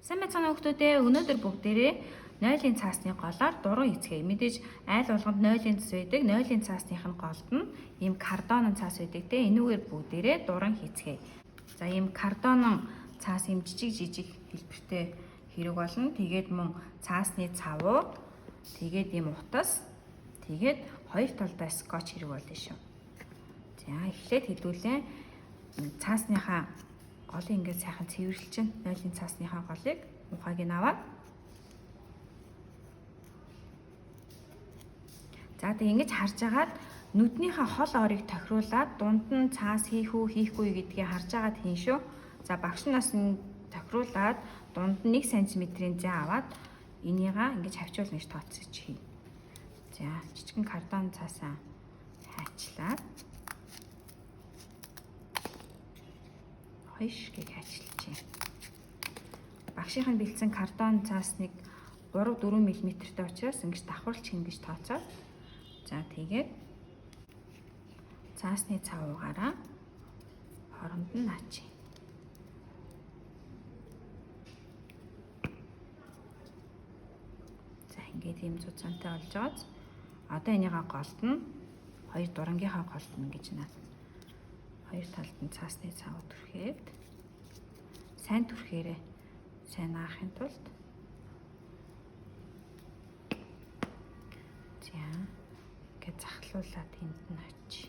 Сайн мэцхан хүүхдүүдээ өнөөдөр бүгдээрээ 0-ын цаасны голоор дуран хийцгээе. Мэдээж айл болгонд 0-ын цас байдаг. 0-ын цаасных нь голд нь ийм картонын цаас байдаг те. Энүүгээр бүгдээрээ дуран хийцгээе. За ийм картонын цаас ийм жижиг хэлбэртэй хэрэг болно. Тэгээд мөн цаасны цавуу, тэгээд ийм утас, тэгээд хоёр талдаа скотч хэрэг болно шүү. За эхлээд хэлүүлээ. Цаасныхаа голыг ингээд сайхан цэвэрлэж чинь 0-ын цаасныхаа голыг ухааг нь аваад за тэг ингэж харж агаад нүднийхээ хол орыг тохируулаад дунд нь цаас хийх үү хийхгүй гэдгийг харж агаад хийн шүү. За багш нас нь тохируулаад дунд нь 1 см-ийн зай аваад энийгээ ингэж хавчуул гэж тооцож хий. За жижигэн картон цаасаа хайчлаад хойшгийг ажиллаж байна. Багшийн бэлдсэн картон цаасныг 3-4 мм-тэй учраас ингэж давхарлж ингэж тооцоод за тэгээд цаасны цавуугаараа хоронд нь наачи. За ингээд ийм цуцантай болж байгааз одоо энийгээ голд нь хоёр дурангийнхаа голд нь гэж наа. Хоёр талд нь цаасны цавуу түрхээд сайн түрхээрээ сайн наахын тулд за ингээд захлуулаад энд нь очи.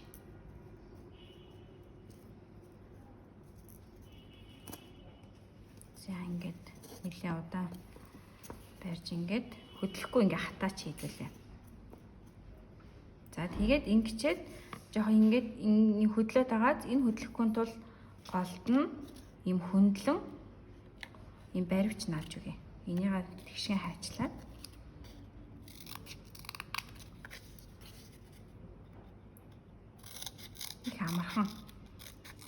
За ингээд нэлээд удаан барьж ингээд хөдлөхгүй ингээд хатаач хийдүүлээ. За тэгээд ингэчээд жоохон ингээд хөдлөөд агаад энэ хөдлөхгүй тул голд нь ийм хөндлөн ийм баривч нааж үгүй. Энийгээ тэгшин хайчлаад их амархан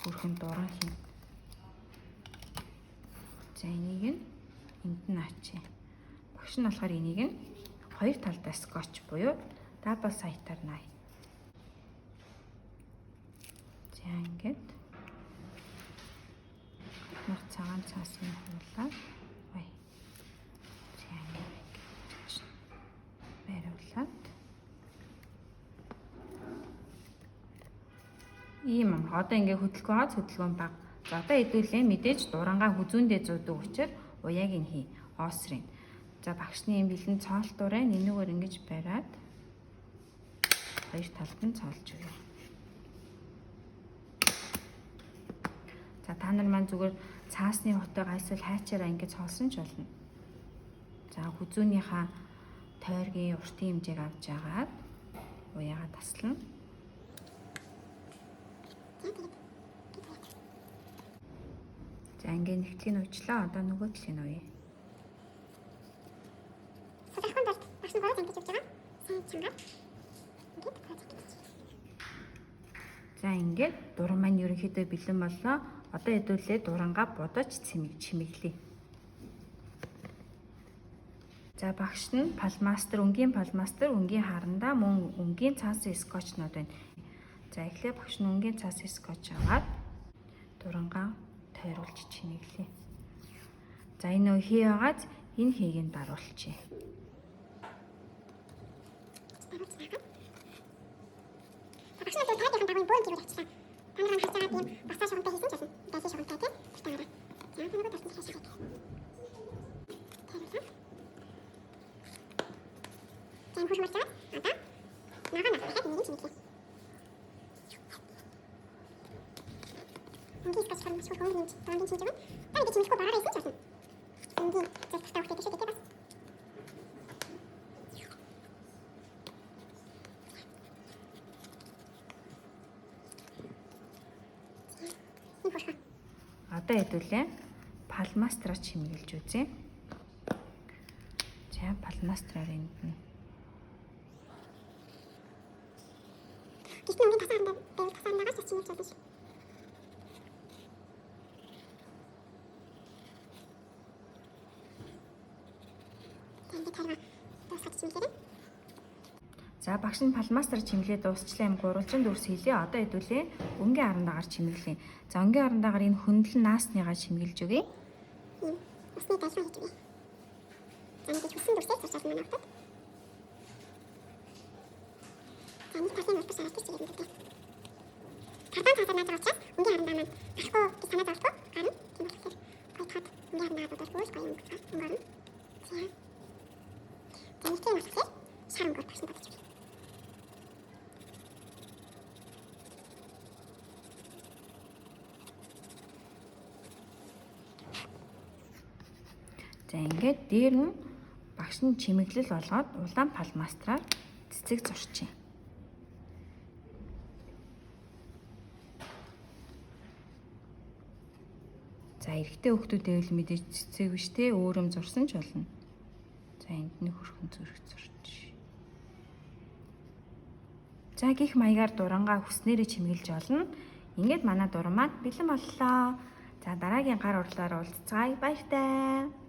хүрхэн дуран хийн. За энийг нь энд нь наачи. Багш нь болохоор энийг нь хоёр талдаа скотч буюу дабл сайтаар наа. За ингээд нөх цагаан цаасны хуулаад бай. За ингээд бариулаад ийм одоо ингээд хөдөлгөө гац хөдөлгөөн баг. За одоо хэдүүлээ мэдээж дурангаа хүзүүндээ зуудаг учраас уяаг нь хий оосрын. За багшны юм бэлэн цоолтуурай нэнүүгээр ингэж бариад хоёр талд нь цоолж өгье. За та нар маань зүгээр цаасны хотойгоо эсвэл хайчаараа ингэж холсон ч болно. За хүзүүнийхаа тойргийн уртын хэмжээг авч агаад уяагаа таслана. За ингээд нэгтгэн уучлаа. Одоо нөгөө талын ууя. За ингээд дуран маань ерөнхийдөө бэлэн боллоо. Одоо хэдүүлээ дурангаа будаж чимэглэе. За багш нь палмастер, өнгийн палмастер, өнгийн харандаа мөн өнгийн цаасын скотчнууд байна. За эхлээд багш нь өнгийн цаасын скотч аваад дурангаа тойруулж чимэглэе. За энэ хий байгааз энэ хийг нь даруулчихъя. Багш нь тайгийн дагуу бөөн гэрүүл авчлаа. Танараа харж байгаа тийм босоо шугамтай хийсэн ч байсан. Дэсээ шугамтай тийм. Танараа. Яг нэг удаа тавьсан шашаа. Тийм хурмаар цаа. Одоо нагаа дахиад нэг чинь хийлээ. Энд искаш хармаш хурмаар нэг таагийн чинь юм. Таны чинь их бараа хийсэн ч байсан. Энд зөвхөн тавхтай шүү дээ бас. Одоо хэдүүлээ палмастраа чимэглэж үзье. За палмастраар энд нь. Гэрт нэг тасаандаа чимэглэж байсан. За багш нь палмастер чимглээ дуусчлаа юм гурвалжин дүрс хийлээ. Одоо хэдүүлээ өнгийн арандагаар чимэглэе. За өнгийн арандагаар энэ хөндлөн наасныгаа чимгэлж өгье. усны байлгаа хийж өгье. За нэг хүссэн дүрсээ зарчаасан манай хүүхдүүд. За нэг талын улбас шаарч чигээр мэддэг. Кардан цаасаар нааж байгаа учраас өнгийн харандаа маань гарахгүй гэж санаа зовлоо. Гарна. Тийм болохоор гоёхот өнгийн харандаа дуудаж гоё юм өнгөрнө. За. За нэг тийм болохоор шар өнгөөр багшин бодож өгье. За ингээд дээр нь багш нь чимэглэл болгоод улаан палмастраар цэцэг зурчих. За эрэгтэй хүүхдүүдээ л мэдээж цэцэг биш те өөрөм зурсан ч болно. За энд нэг хөрхөн зүрх зурчих. За гих маягаар дурангаа хүснээрээ чимэглэж олно. Ингээд манай дуран маань бэлэн боллоо. За дараагийн гар урлаар уулзцаая. Баяртай.